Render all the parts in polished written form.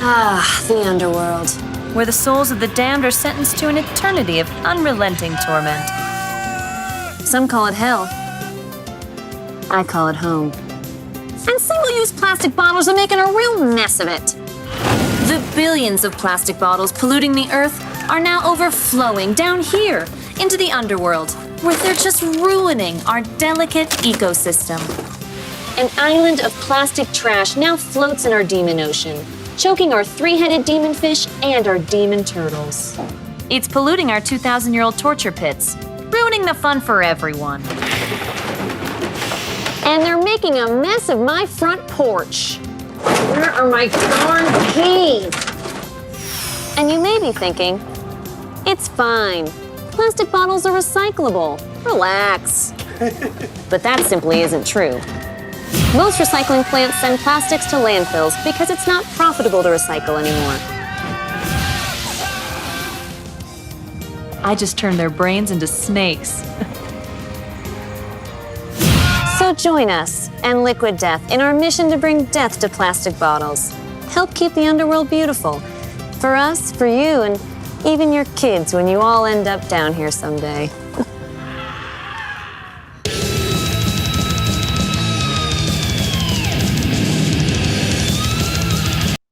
Ah, the underworld, where the souls of the damned are sentenced to an eternity of unrelenting torment. Some call it hell. I call it home. And single-use plastic bottles are making a real mess of it. The billions of plastic bottles polluting the earth are now overflowing down here into the underworld, where they're just ruining our delicate ecosystem. An island of plastic trash now floats in our demon ocean, choking our three-headed demon fish and our demon turtles. It's polluting our 2,000-year-old torture pits, ruining the fun for everyone. And they're making a mess of my front porch. Where are my darn keys? And you may be thinking, it's fine. Plastic bottles are recyclable. Relax. But that simply isn't true. Most recycling plants send plastics to landfills because it's not profitable to recycle anymore. I just turned their brains into snakes. So join us and Liquid Death in our mission to bring death to plastic bottles. Help keep the underworld beautiful. For us, for you, and even your kids when you all end up down here someday.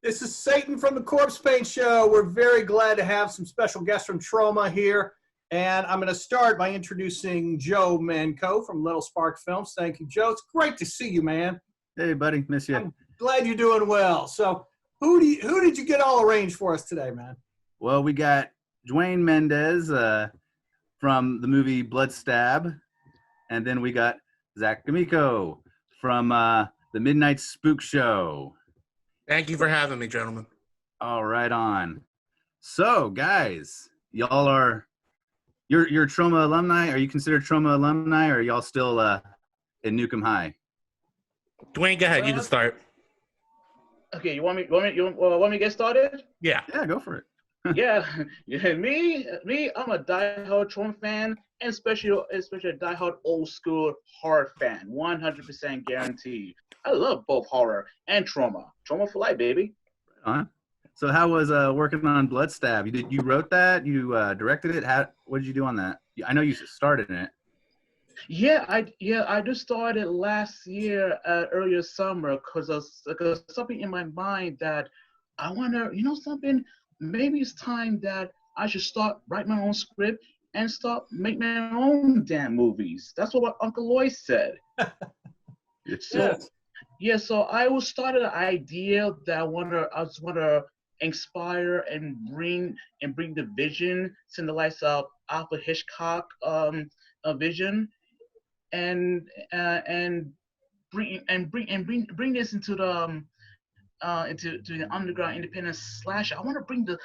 This is Satan from the Corpsepaint Show. We're very glad to have some special guests from Troma here. And I'm going to start by introducing Joe MANCO from Little Spark Films. Thank you, Joe. It's great to see you, man. Hey, buddy. Miss you. I'm glad you're doing well. So who did you get all arranged for us today, man? Well, we got DWAYNE Mendez from the movie Blood Stab. And then we got AMICO from the Midnight Spook Show. Thank you for having me, gentlemen. All right on. So, guys, y'all are you're Troma alumni. Are you considered Troma alumni, or are y'all still in Newcomb High? DWAYNE, go ahead. You can start. Okay, you want me to get started? Yeah. Yeah, go for it. yeah, me, I'm a diehard Troma fan, and especially a diehard old school horror fan, 100% guaranteed. I love both horror and Troma. Troma for life, baby. So how was working on Blood Stab? You wrote that? You directed it? What did you do on that? I know you started in it. Yeah, I just started last year, earlier summer, because something in my mind that I wonder, something. Maybe it's time that I should start writing my own script and start making my own damn movies. That's what Uncle Lloyd said. So I started an idea that I just want to inspire and bring the vision, symbolize Alfred Hitchcock vision, and bring this into the into the underground independent slasher. I want to bring the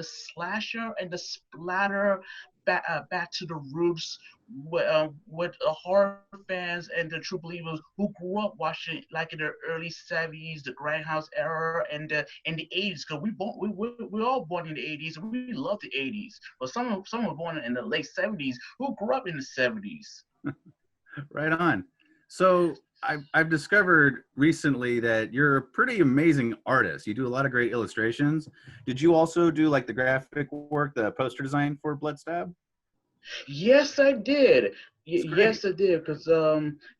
slasher and the splatter back to the roots with horror fans and the true believers who grew up watching like in the early 70s, the Grindhouse era, and the 80s. Because we're all born in the 80s and we love the 80s. But some were born in the late 70s who grew up in the 70s. Right on. So I've discovered recently that you're a pretty amazing artist. You do a lot of great illustrations. Did you also do like the graphic work, the poster design for Blood Stab? Yes, I did. Yes, I did. Because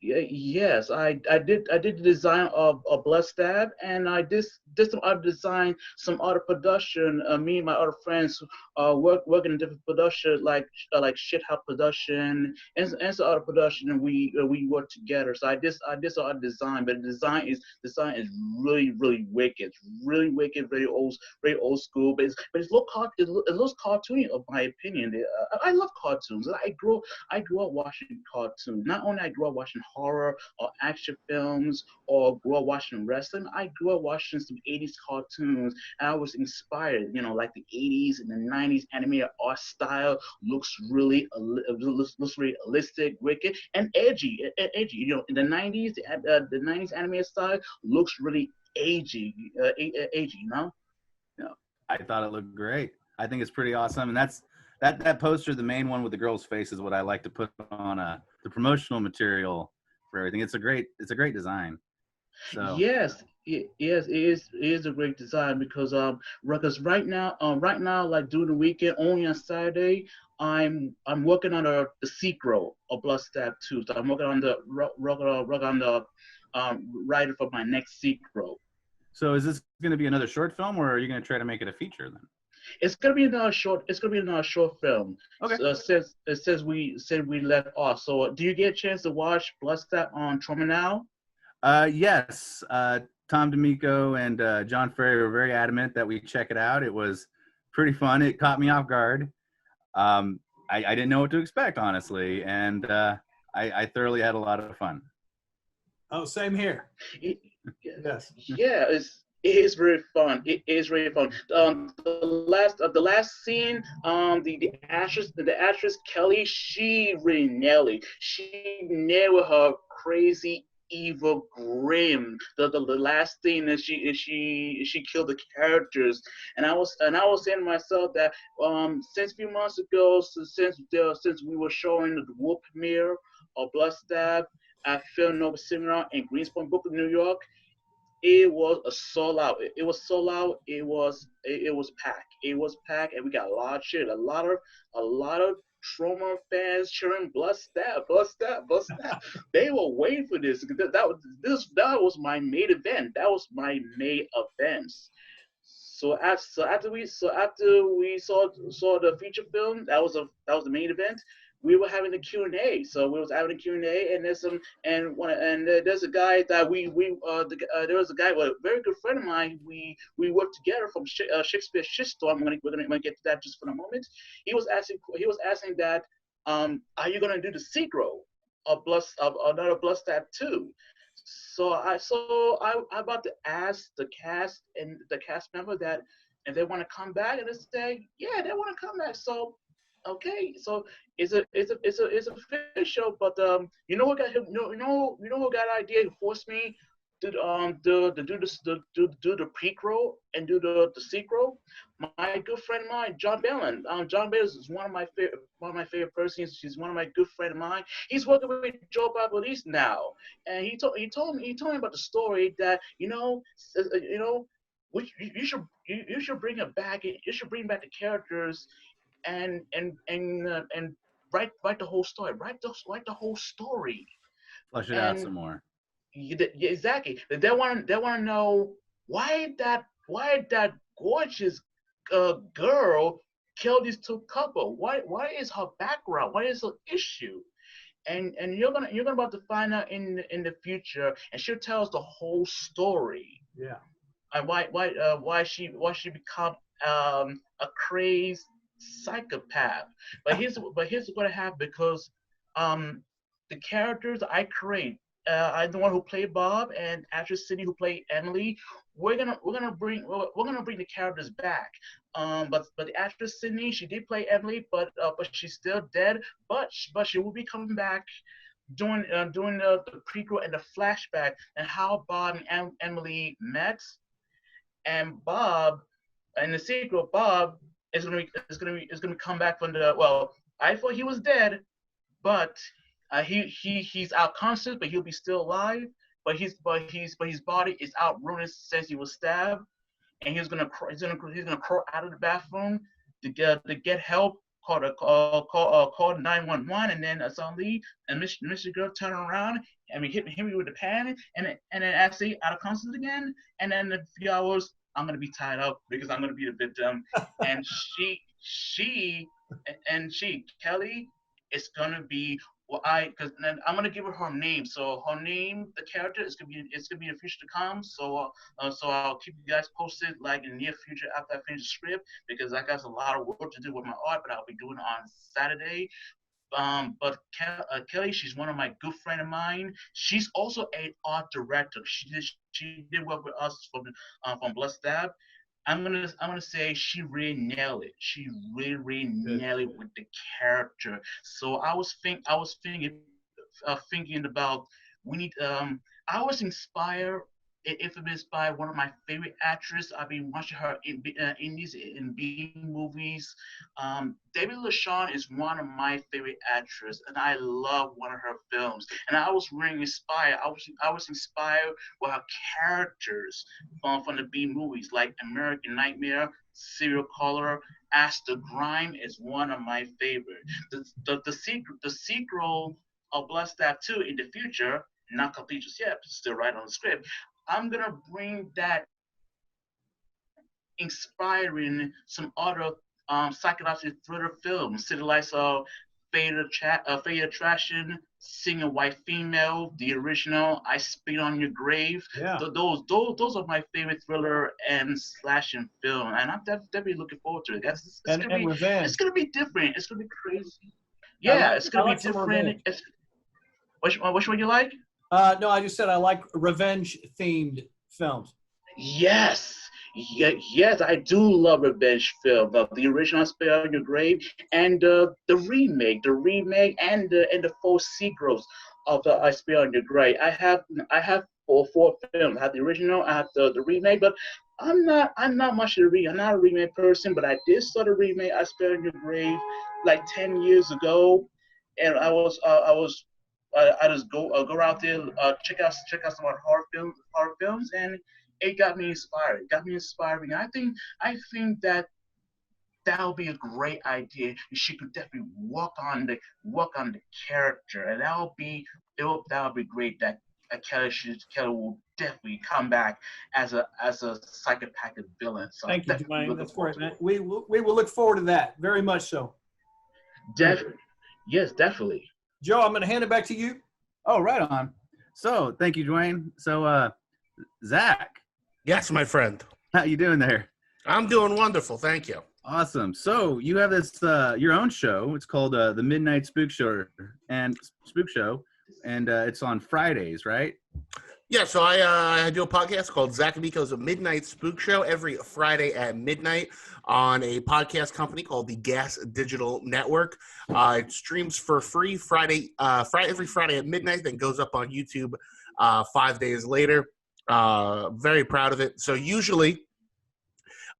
yes, I did the design of a Blood Stab, and I did some other design, some other production. Me and my other friends working in different production, like Shit House Production and some other production, and we work together. So I did some other design, but the design is really wicked. It's really wicked, very old school. But it looks cartoony, of my opinion. I love cartoons. I grew up watching cartoons. Not only I grew up watching horror or action films or grew up watching wrestling, I grew up watching some 80s cartoons, and I was inspired. Like the 80s and the 90s animated art style looks really realistic, wicked, and edgy. Edgy. In the 90s, the 90s animated style looks really edgy. Edgy. Yeah, I thought it looked great. I think it's pretty awesome, and that poster, the main one with the girl's face, is what I like to put on the promotional material for everything. It's a great design. So. Yes, yes, it is a great design because right now, like during the weekend, only on Saturday, I'm working on the sequel of Blood Stab 2. So I'm working on the writer for my next sequel. So is this going to be another short film, or are you going to try to make it a feature then? It's gonna be another short. It's gonna be another short film. Okay. Since we left off. So do you get a chance to watch Blood Stab on Troma now? Yes. Tom D'Amico and John Ferry were very adamant that we check it out. It was pretty fun. It caught me off guard. I didn't know what to expect, honestly, and I thoroughly had a lot of fun. Oh, same here. Yes. Yeah, it is very fun. It is really fun. The last scene, the actress Kelly, she really nailed it. She nailed her crazy, evil grin. The last thing that she killed the characters, and I was saying to myself that since a few months ago, since we were showing the world premiere of Blood Stab at Film Nova Cinema in Greenspoint, Brooklyn, New York. It was a sold out. It was sold out. It was packed. It was packed, and we got a lot of shit. A lot of Troma fans cheering Blood Stab, Blood Stab, Blood Stab. They were waiting for this. That was my main event. That was my main event. So after we saw the feature film, that was the main event. We were having the Q&A. So we was having a Q&A, and there's a guy that there was a guy, well, a very good friend of mine. We worked together from Shakespeare Shitstorm. We're gonna get to that just for a moment. He was asking that, are you gonna do the sequel of another Blood Stab 2? So I about to ask the cast member that if they want to come back, and they say, yeah, they want to come back. So okay, so it's official, but you know what got him? Who got the idea to force me to do the prequel and do the sequel? My good friend of mine, John Bellin. John Bellin is one of my favorite persons. He's one of my good friend of mine. He's working with Joe Barbalis now, and he told me about the story that you should bring it back. You should bring back the characters and write the whole story. Write the whole story. Flesh it out some more. Yeah, exactly. They want to know why that gorgeous girl killed these two couple. Why is her background? What is her issue? And you're gonna about to find out in the future, and she'll tell us the whole story. Yeah. And why she become a crazed psychopath. But here's what I have, because the characters I create, I'm the one who played Bob, and actress Sydney who played Emily. We're gonna bring the characters back. But the actress Sydney, she did play Emily, but she's still dead. But she will be coming back doing the prequel and the flashback and how Bob and Emily met. And Bob, in the sequel, Bob is gonna come back from the, well, I thought he was dead, but he's out conscious, but he'll be still alive. But his body is out ruined since he was stabbed, and he's gonna crawl out of the bathroom to get help, called 911, and then suddenly, and Mr. Girl turned around and we hit me with the pan, and then actually out of conscience again, and then in a few hours I'm gonna be tied up because I'm gonna be the victim, and Kelly is gonna be because then I'm gonna give her name. So her name, the character, it's gonna be in the future to come. So I'll keep you guys posted like in the near future after I finish the script, because I got a lot of work to do with my art, but I'll be doing it on Saturday. But Kelly, she's one of my good friend of mine. She's also an art director. She did work with us from Blood Stab. I'm gonna say she really nailed it. She really nailed it with the character. So I was thinking about we need. I was inspired, influenced by one of my favorite actresses. I've been watching her in B movies. David LaShawn is one of my favorite actresses, and I love one of her films. And I was really inspired. I was inspired with her characters from the B movies, like American Nightmare, Serial Caller. As the Grime is one of my favorites. The sequel of Bloodstab 2 in the future, not complete just yet, but still right on the script. I'm gonna bring that, inspiring some other psychological thriller films, City Lights of Fatal Attraction, Singing White Female, the original, I Spit on Your Grave. Yeah. Those are my favorite thriller and slashing film, and I'm definitely looking forward to it. It's gonna be different. It's gonna be crazy. Yeah, it's gonna be different. Which one you like? No, I just said I like revenge-themed films. Yes, I do love revenge film. The original Spit on Your Grave and the remake, and the four sequels of the I Spit on Your Grave. I have four films. I have the original, I have the remake, but I'm not much of a remake. I'm not a remake person, but I did start a remake I Spit on Your Grave like 10 years ago, and I just go out there, check out some horror films, and it got me inspired. It got me inspiring. I think that'll be a great idea. She could definitely work on the character, and that'll be great. That Kelly will definitely come back as a psychopathic villain. So thank you, Dwayne. That's great, man. We will look forward to that very much. So, definitely, yes, definitely. Joe, I'm going to hand it back to you. Oh, right on. So, thank you, Dwayne. So, Zach. Yes, my friend. How you doing there? I'm doing wonderful. Thank you. Awesome. So, you have this your own show. It's called the Midnight Spook Show, and it's on Fridays, right? Yeah, so I do a podcast called Zach Amico's Midnight Spook Show every Friday at midnight on a podcast company called the Gas Digital Network. It streams for free every Friday at midnight, then goes up on YouTube 5 days later. Very proud of it. So usually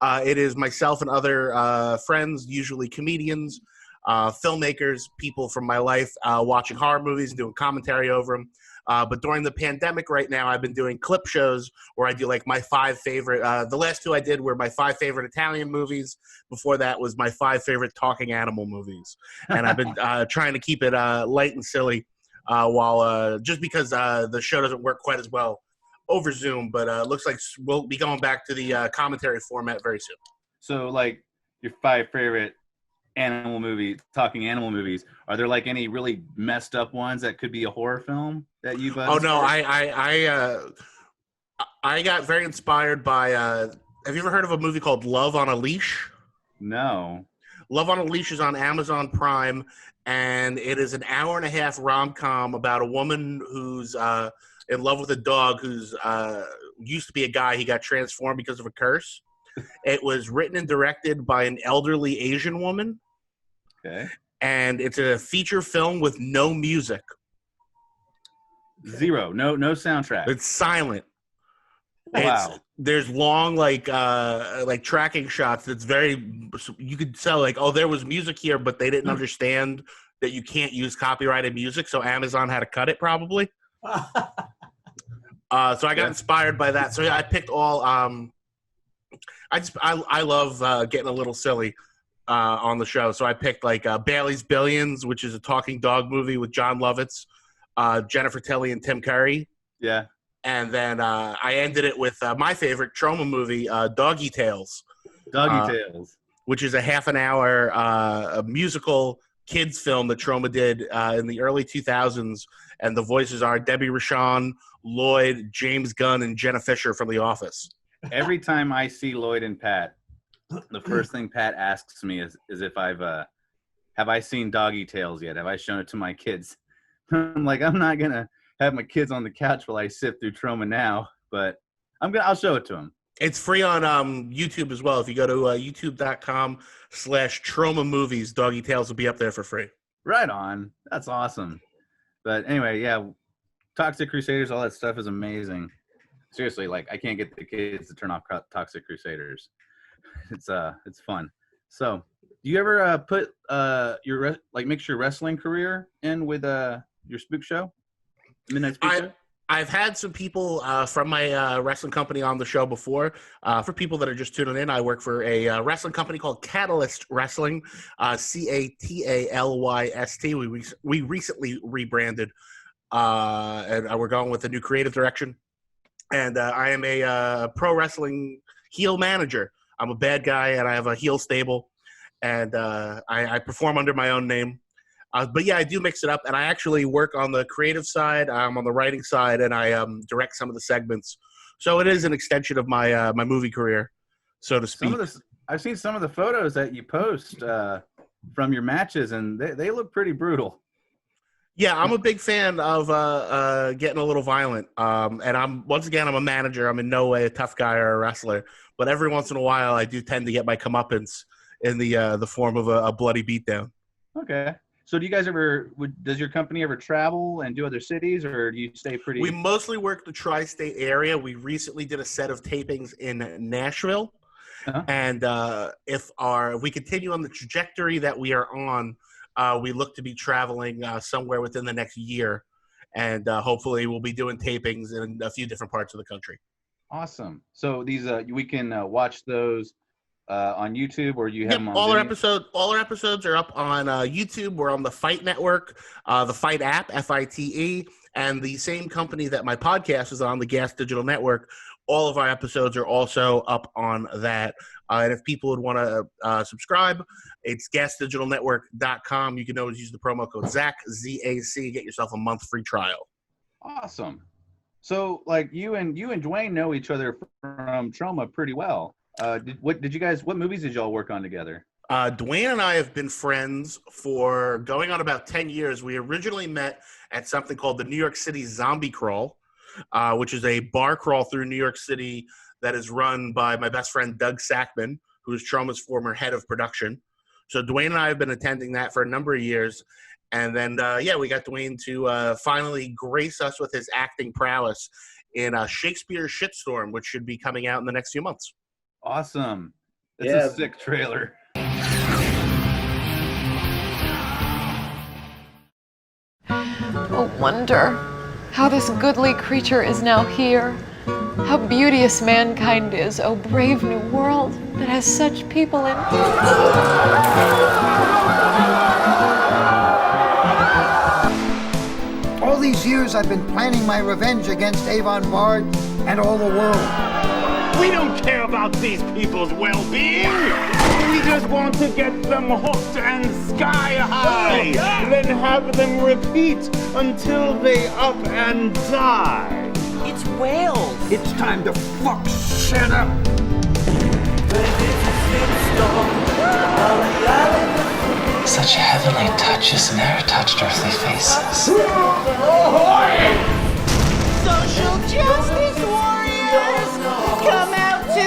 it is myself and other friends, usually comedians, filmmakers, people from my life, watching horror movies and doing commentary over them. But during the pandemic right now, I've been doing clip shows where I do like my 5 favorite. The last 2 I did were my 5 favorite Italian movies. Before that was my 5 favorite talking animal movies. And I've been trying to keep it light and silly while just because the show doesn't work quite as well over Zoom. But it looks like we'll be going back to the commentary format very soon. So like your 5 favorite talking animal movies, are there like any really messed up ones that could be a horror film that you've oh no, I got very inspired by have you ever heard of a movie called Love on a Leash? No. Love on a Leash is on Amazon Prime, and it is an hour-and-a-half rom-com about a woman who's in love with a dog who's used to be a guy. He got transformed because of a curse. It was written and directed by an elderly Asian woman. Okay. And it's a feature film with no music. Zero. No soundtrack. It's silent. Wow. There's long like tracking shots that's very, you could tell like, oh, there was music here, but they didn't understand that you can't use copyrighted music, so Amazon had to cut it probably. So I got inspired by that. So yeah, I picked all I love getting a little silly. on the show. So I picked like Bailey's Billions, which is a talking dog movie with John Lovitz, Jennifer Tilly, and Tim Curry. Yeah. And then I ended it with my favorite Troma movie, Doggy Tales. Doggy Tales. Which is a half an hour a musical kids film that Troma did in the early 2000s. And the voices are Debbie Rochon, Lloyd, James Gunn, and Jenna Fisher from The Office. Every time I see Lloyd and Pat, the first thing Pat asks me is if have I seen Doggy Tales yet? Have I shown it to my kids? I'm like, I'm not going to have my kids on the couch while I sift through Troma now, but I'll show it to them. It's free on YouTube as well. If you go to youtube.com/Troma movies, Doggy Tales will be up there for free. Right on. That's awesome. But anyway, yeah, Toxic Crusaders, all that stuff is amazing. Seriously, like I can't get the kids to turn off Toxic Crusaders. It's fun. So, do you ever put mix your wrestling career in with your spook show, Midnight Spook Show? I've had some people from my wrestling company on the show before. For people that are just tuning in, I work for a wrestling company called Catalyst Wrestling, CATALYST. We recently rebranded, and we're going with a new creative direction. And I am a pro wrestling heel manager. I'm a bad guy, and I have a heel stable, and I perform under my own name. But yeah, I do mix it up, and I actually work on the creative side. I'm on the writing side, and I direct some of the segments. So it is an extension of my my movie career, so to speak. I've seen some of the photos that you post from your matches, and they look pretty brutal. Yeah, I'm a big fan of getting a little violent. And I'm a manager. I'm in no way a tough guy or a wrestler, but every once in a while, I do tend to get my comeuppance in the form of a bloody beatdown. Okay. So do you guys does your company ever travel and do other cities, or do you stay pretty? We mostly work the tri-state area. We recently did a set of tapings in Nashville. Uh-huh. And if we continue on the trajectory that we are on, we look to be traveling somewhere within the next year. And hopefully we'll be doing tapings in a few different parts of the country. Awesome. So these we can watch those on YouTube, or you have them on all our episodes are up on YouTube. We're on the Fight Network, the Fight app, FITE, and the same company that my podcast is on, the Gas Digital Network. All of our episodes are also up on that. And if people would want to subscribe, it's gasdigitalnetwork.com. You can always use the promo code ZAC, ZAC, get yourself a month free trial. Awesome. So like you and DWAYNE know each other from Troma pretty well. What movies did y'all work on together? DWAYNE and I have been friends for going on about 10 years. We originally met at something called the New York City Zombie Crawl, which is a bar crawl through New York City that is run by my best friend, Doug Sackman, who is Troma's former head of production. So DWAYNE and I have been attending that for a number of years. And then, we got DWAYNE to finally grace us with his acting prowess in Shakespeare's Shitstorm, which should be coming out in the next few months. Awesome. It's a sick trailer. Oh, wonder how this goodly creature is now here. How beauteous mankind is, oh brave new world that has such people in it. All these years I've been planning my revenge against Avon Bard and all the world. We don't care about these people's well-being. We just want to get them hooked and sky high. Then have them repeat until they up and die. It's whales. It's time to fuck shit up. Such heavenly touches never touched earthly faces. Social justice warriors, come out to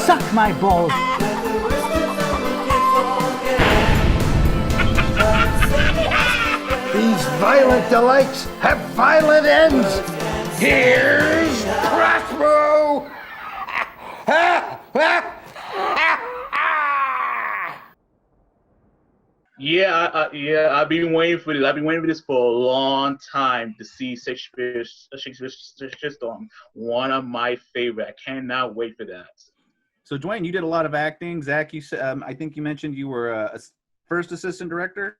suck my balls. These violent delights have violent ends. Here's Crossbow. Yeah, I've been waiting for this. I've been waiting for this for a long time to see Shakespeare's Shitstorm. One of my favorite. I cannot wait for that. So, Dwayne, you did a lot of acting. Zach, you said I think you mentioned you were a first assistant director.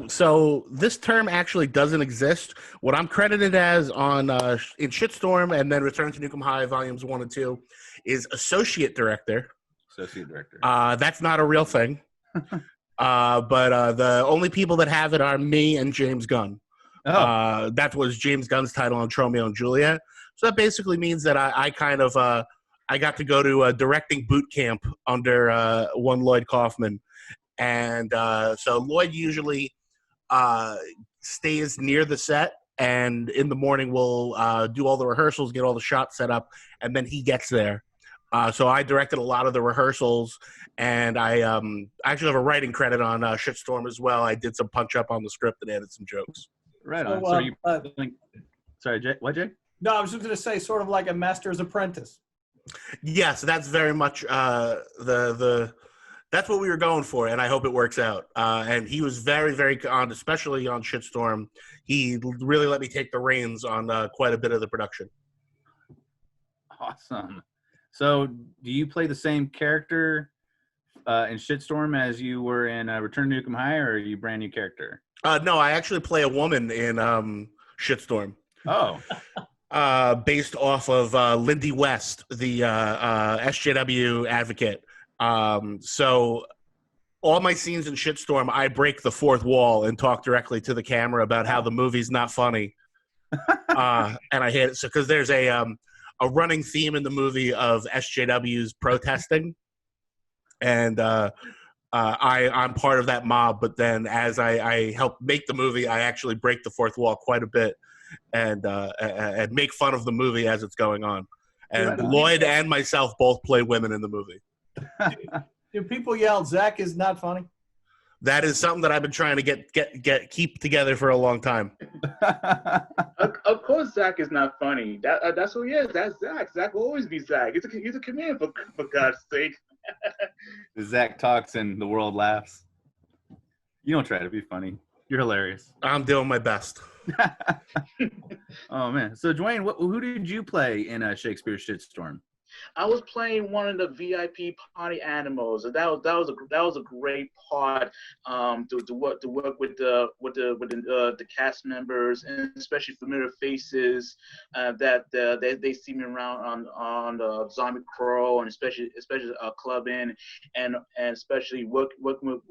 So this term actually doesn't exist. What I'm credited as on in Shitstorm and then Return to Nukem High Volumes 1 and 2 is associate director. Associate director. That's not a real thing. But the only people that have it are me and James Gunn. That was James Gunn's title on Tromeo and Juliet. So that basically means that I kind of I got to go to a directing boot camp under one Lloyd Kaufman. And so Lloyd usually stays near the set, and in the morning we'll do all the rehearsals, get all the shots set up, and then he gets there. So I directed a lot of the rehearsals, and I actually have a writing credit on Shitstorm as well. I did some punch up on the script and added some jokes. Right on. So you sorry, Jay? What, Jay? No, I was just going to say sort of like a master's apprentice. Yes, that's very much that's what we were going for, and I hope it works out. And he was very, very on, especially on Shitstorm. He really let me take the reins on quite a bit of the production. Awesome. So, do you play the same character in Shitstorm as you were in Return to Nukem High, or are you a brand new character? No, I actually play a woman in Shitstorm. Oh. Based off of Lindy West, the SJW advocate. So all my scenes in Shitstorm, I break the fourth wall and talk directly to the camera about how the movie's not funny. And I hate it. So, because there's a running theme in the movie of SJWs protesting. And I'm part of that mob. But then as I help make the movie, I actually break the fourth wall quite a bit and make fun of the movie as it's going on. And Lloyd and myself both play women in the movie. Do people yell, Zach is not funny? That is something that I've been trying to keep together for a long time. Of course, Zach is not funny. That's who he is. That's Zach. Zach will always be Zach. He's a comedian, for God's sake. Zach talks and the world laughs. You don't try to be funny. You're hilarious. I'm doing my best. Oh man. So Dwayne, who did you play in Shakespeare's Shitstorm? I was playing one of the VIP party animals, and that was a great part to work with the cast members, and especially familiar faces that they see me around on the Zombie Crow, and especially clubbing, and especially working with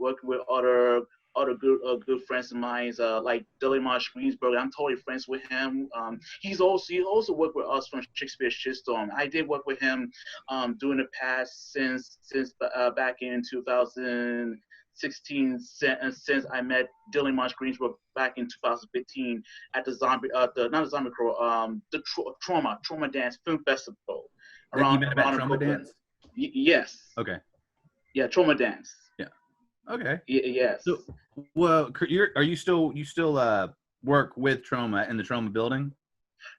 other good friends of mine, like Dillimarsh Greensburg. I'm totally friends with him. He also worked with us from Shakespeare's Shitstorm. I did work with him during the past since back in 2016, since I met Dillimarsh Greensburg back in 2015 at the Troma Dance Film Festival. You met at Troma Dance? Yes. Okay. Yeah, Troma Dance. Okay. Yes. So, well, are you still work with Troma in the Troma building?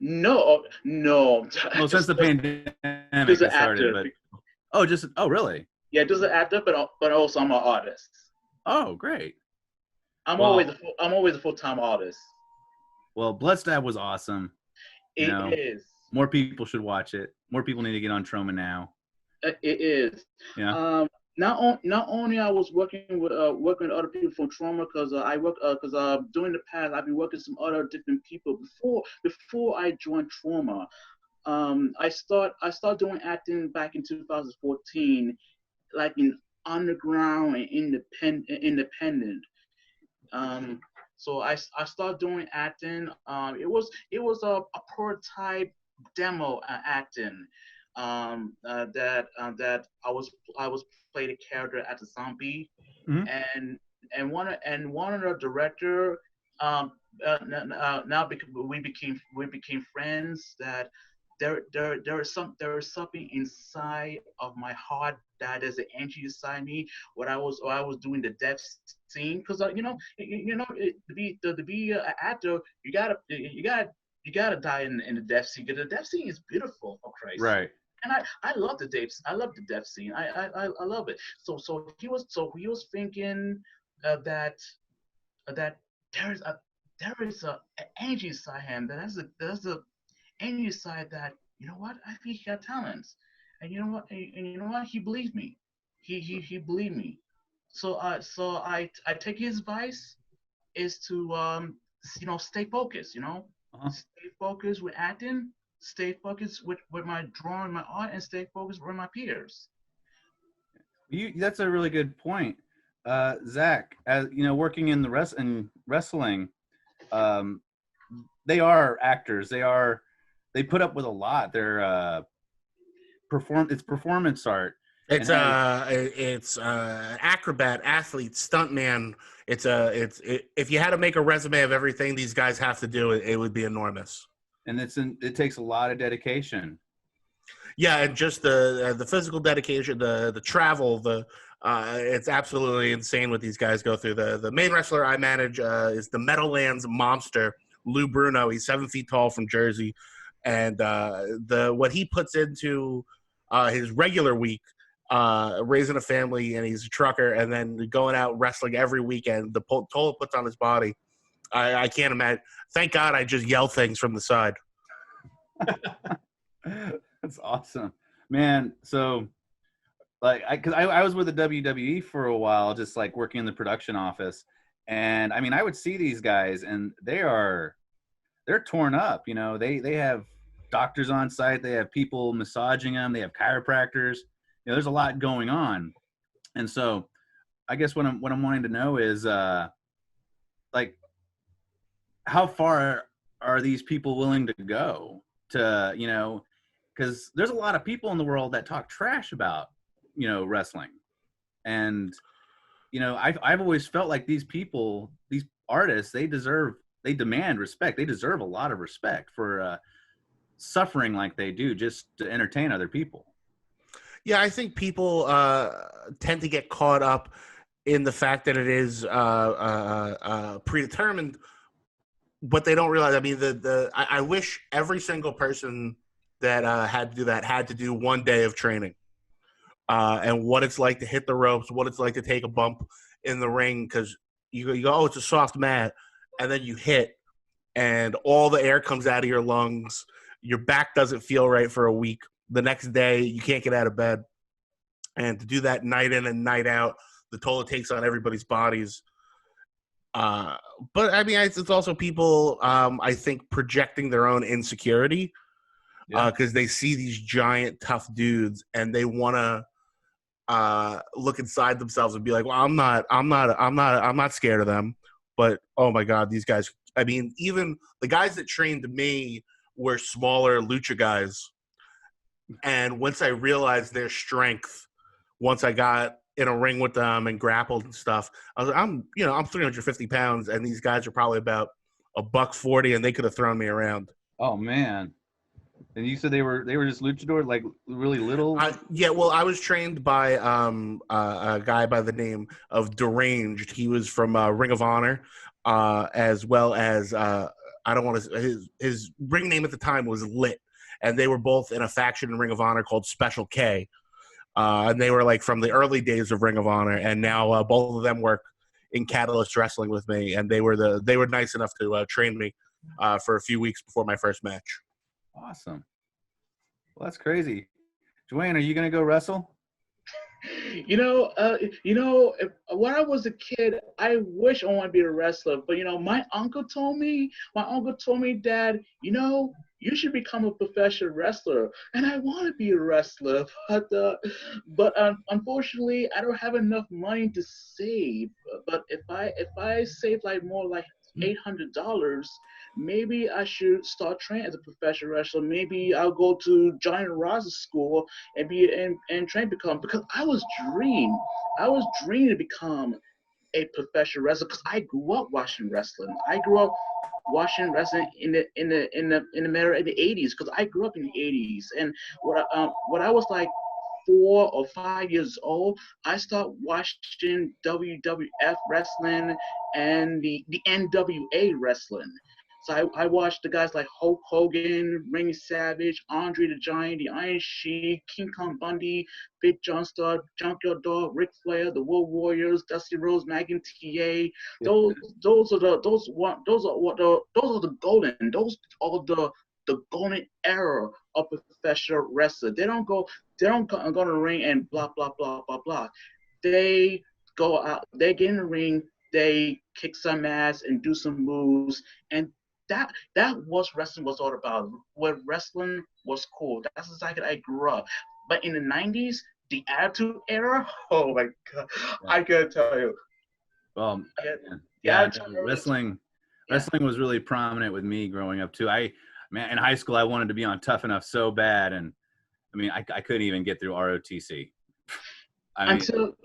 No. Well, since the pandemic started, but really? Yeah, just an actor, but also I'm an artist. Oh, great. I'm always a full-time artist. Well, Bloodstab was awesome. It is. More people should watch it. More people need to get on Troma now. It is. Yeah. Not only I was working with other people from Troma, because during the past I've been working with some other different people before I joined Troma. I started doing acting back in 2014, like in underground and independent. So I started doing acting. It was a prototype demo acting. That I was played a character as a zombie, and one of the director now because we became friends, that there is something inside of my heart that is an energy inside me. When I was doing the death scene, because to be an actor, you gotta die in the death scene, because the death scene is beautiful, for Christ. Right. And I love the death scene. I love it. So he was thinking that there is a energy inside him. There's a energy inside that, you know what, I think he got talents, and you know what, he believed me. He believed me. So I take his advice is to stay focused. Stay focused with acting. Stay focused with my drawing, my art, and stay focused with my peers. That's a really good point, Zach. As you know, working in the wrestling, they are actors. They put up with a lot. They're it's performance art. It's acrobat, athlete, stuntman. If you had to make a resume of everything these guys have to do, it would be enormous. And it takes a lot of dedication. Yeah, and just the physical dedication, the travel, it's absolutely insane what these guys go through. The main wrestler I manage is the Meadowlands monster, Lou Bruno. He's 7 feet tall from Jersey, and what he puts into his regular week, raising a family, and he's a trucker, and then going out wrestling every weekend, the toll it puts on his body, I can't imagine. Thank God I just yell things from the side. That's awesome, man. So, because I was with the WWE for a while, just like working in the production office, and I mean, I would see these guys, and they're torn up. They have doctors on site, they have people massaging them, they have chiropractors. There's a lot going on, and so I guess what I'm wanting to know is like, how far are these people willing to go to, because there's a lot of people in the world that talk trash about, wrestling. And, I've always felt like these people, these artists, they demand respect. They deserve a lot of respect for suffering like they do just to entertain other people. Yeah, I think people tend to get caught up in the fact that it is predetermined, but they don't realize. I mean, I wish every single person that had to do that had to do one day of training, and what it's like to hit the ropes, what it's like to take a bump in the ring, because you go, oh, it's a soft mat, and then you hit, and all the air comes out of your lungs. Your back doesn't feel right for a week. The next day, you can't get out of bed, and to do that night in and night out, the toll it takes on everybody's bodies. But I mean, it's also people, I think, projecting their own insecurity, because they see these giant, tough dudes, and they want to look inside themselves and be like, "Well, I'm not scared of them." But oh my God, these guys! I mean, even the guys that trained me were smaller lucha guys, and once I realized their strength, once I got in a ring with them and grappled and stuff, I was like, I'm 350 pounds, and these guys are probably about $140, and they could have thrown me around. Oh man! And you said they were just luchador, like really little? Yeah, well, I was trained by a guy by the name of Deranged. He was from Ring of Honor, as well as I don't want to. His ring name at the time was Lit, and they were both in a faction in Ring of Honor called Special K. And they were like from the early days of Ring of Honor, and now both of them work in Catalyst Wrestling with me, and they were nice enough to train me for a few weeks before my first match. Awesome. Well, that's crazy. DWAYNE, are you gonna go wrestle? When I was a kid, I wish I wanted to be a wrestler. But my uncle told me, Dad, you should become a professional wrestler, and I want to be a wrestler. But unfortunately, I don't have enough money to save. But if I save more like $800, maybe I should start training as a professional wrestler. Maybe I'll go to Johnny Ross's school and train because I was dreaming to become a professional wrestler, because I grew up watching wrestling. I grew up watching wrestling in the matter of the 80s, because I grew up in the 80s. And when I was like 4 or 5 years old, I started watching WWF wrestling and the NWA wrestling. So I watched the guys like Hulk Hogan, Randy Savage, Andre the Giant, the Iron Sheik, King Kong Bundy, Big John Studd, Junkyard Dog, Ric Flair, the World Warriors, Dusty Rhodes, Magnum TA. Those are the golden era of professional wrestler. They don't go to the ring and blah blah blah blah blah. They go out, they get in the ring, they kick some ass and do some moves, and that was wrestling was all about. What wrestling was cool. That's exactly I grew up. But in the 90s, the Attitude Era, oh my god, I gotta tell you. Well, wrestling was really prominent with me growing up too. In high school, I wanted to be on Tough Enough so bad, and I mean, I couldn't even get through ROTC. Until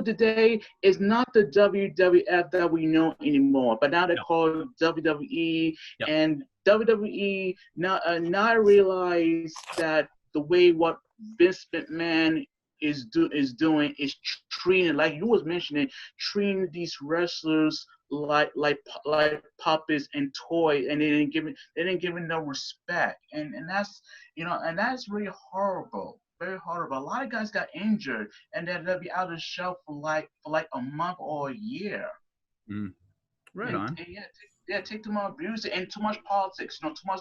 today, it's not the WWF that we know anymore, but now they call it WWE. Yep. And WWE now I realize that the way what Vince McMahon is doing is treating, like you was mentioning, treating these wrestlers like puppets and toys, and they didn't give it no respect, and that's really horrible. Very horrible. A lot of guys got injured, and then they'll be out of the show for like a month or a year. Right on. And take too much abuse and too much politics. Too much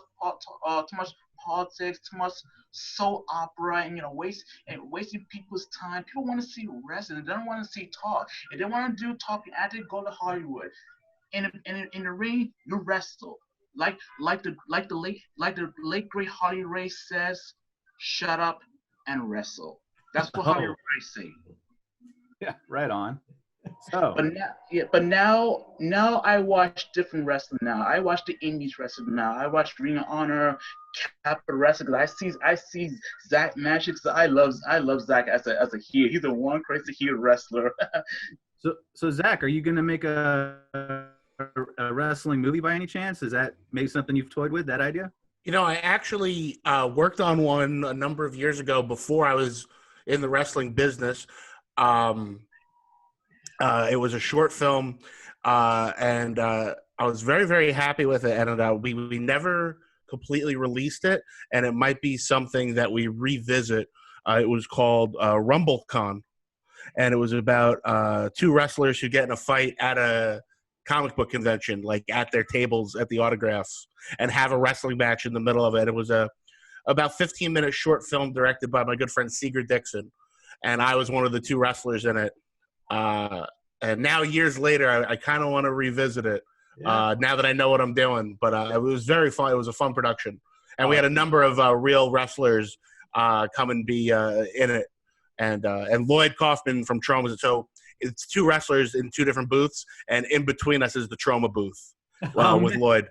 politics, too much soap opera, and wasting people's time. People want to see wrestling. They don't want to see talk. If they want to do talk, you have to go to Hollywood. In the ring, you wrestle. Like the late great Harley Race says, "Shut up and wrestle." That's what Harley Race say. Yeah, right on. So, but now I watch different wrestling. Now I watch the indies wrestling. Now I watch Ring of Honor, Capita Wrestling. I see Zach Magic. I love Zach as a heel. He's the one crazy heel wrestler. So Zach, are you gonna make a wrestling movie by any chance? Is that maybe something you've toyed with? That idea? I actually worked on one a number of years ago before I was in the wrestling business. It was a short film, and I was very, very happy with it. And we never completely released it, and it might be something that we revisit. It was called RumbleCon, and it was about two wrestlers who get in a fight at a comic book convention, like at their tables at the autographs, and have a wrestling match in the middle of it. It was about 15-minute short film directed by my good friend Seeger Dixon, and I was one of the two wrestlers in it. And now years later, I kind of want to revisit it now that I know what I'm doing. But it was very fun. It was a fun production, and we had a number of real wrestlers come and be in it, and Lloyd Kaufman from Troma. So it's two wrestlers in two different booths, and in between us is the Troma booth with Lloyd.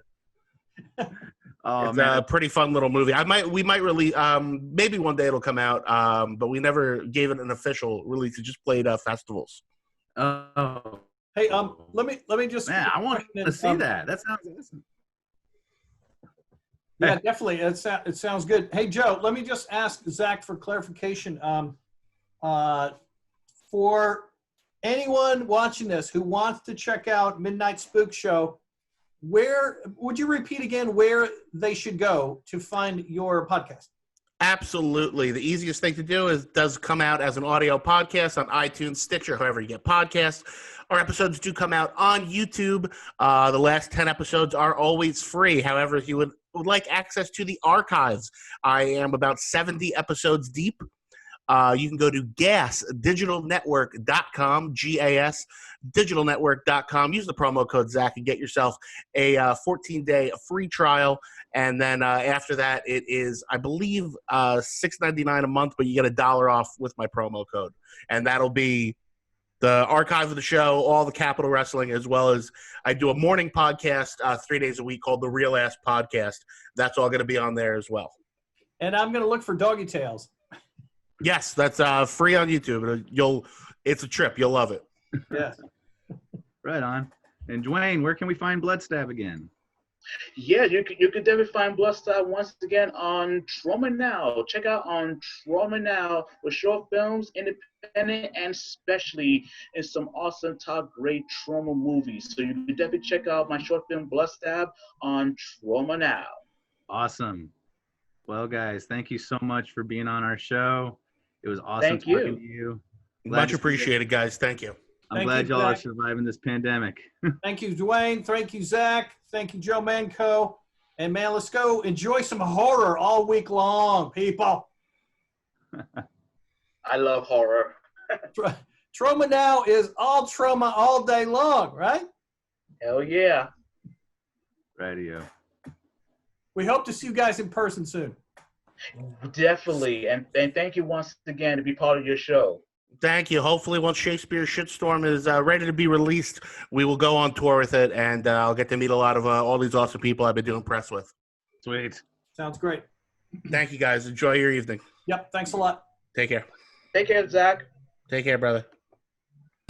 It's a pretty fun little movie. We might release. Maybe one day it'll come out, but we never gave it an official release. It just played festivals. Oh. Hey, let me just. Man, I want to see that. That sounds awesome. Yeah, definitely. It sounds good. Hey, Joe, let me just ask Zach for clarification. For anyone watching this who wants to check out Midnight Spook Show, where would you repeat again where they should go to find your podcast? Absolutely. The easiest thing to do is it does come out as an audio podcast on iTunes, Stitcher, however you get podcasts. Our episodes do come out on YouTube. The last 10 episodes are always free. However, if you would like access to the archives, I am about 70 episodes deep. You can go to gasdigitalnetwork.com, GAS, digitalnetwork.com. Use the promo code Zach and get yourself a 14-day free trial. And then after that, it is, I believe, $6.99 a month, but you get $1 off with my promo code. And that'll be the archive of the show, all the Capital Wrestling, as well as I do a morning podcast 3 days a week called The Real Ass Podcast. That's all going to be on there as well. And I'm going to look for Doggy Tales. Yes, that's free on YouTube. It's a trip. You'll love it. Yeah. Right on. And Dwayne, where can we find Bloodstab again? Yeah, you can definitely find Bloodstab once again on Troma Now. Check out on Troma Now with short films, independent, and especially in some awesome top grade Troma movies. So you can definitely check out my short film Bloodstab on Troma Now. Awesome. Well, guys, thank you so much for being on our show. It was awesome Thank you. talking to you. Much appreciated, guys. Thank you. I'm glad y'all are surviving this pandemic. Thank you, Dwayne. Thank you, Zach. Thank you, Joe Manco. And man, let's go enjoy some horror all week long, people. I love horror. Troma Now is all trauma all day long, right? Hell yeah. Radio. We hope to see you guys in person soon. Definitely. And thank you once again to be part of your show. Thank you. Hopefully, once Shakespeare Shitstorm is ready to be released, we will go on tour with it, and I'll get to meet a lot of all these awesome people I've been doing press with. Sweet. Sounds great. Thank you, guys. Enjoy your evening. Yep. Thanks a lot. Take care. Take care, Zach. Take care, brother.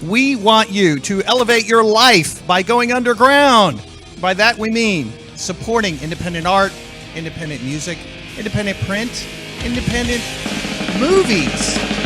We want you to elevate your life by going underground. By that we mean supporting independent art, independent music, independent print, independent movies.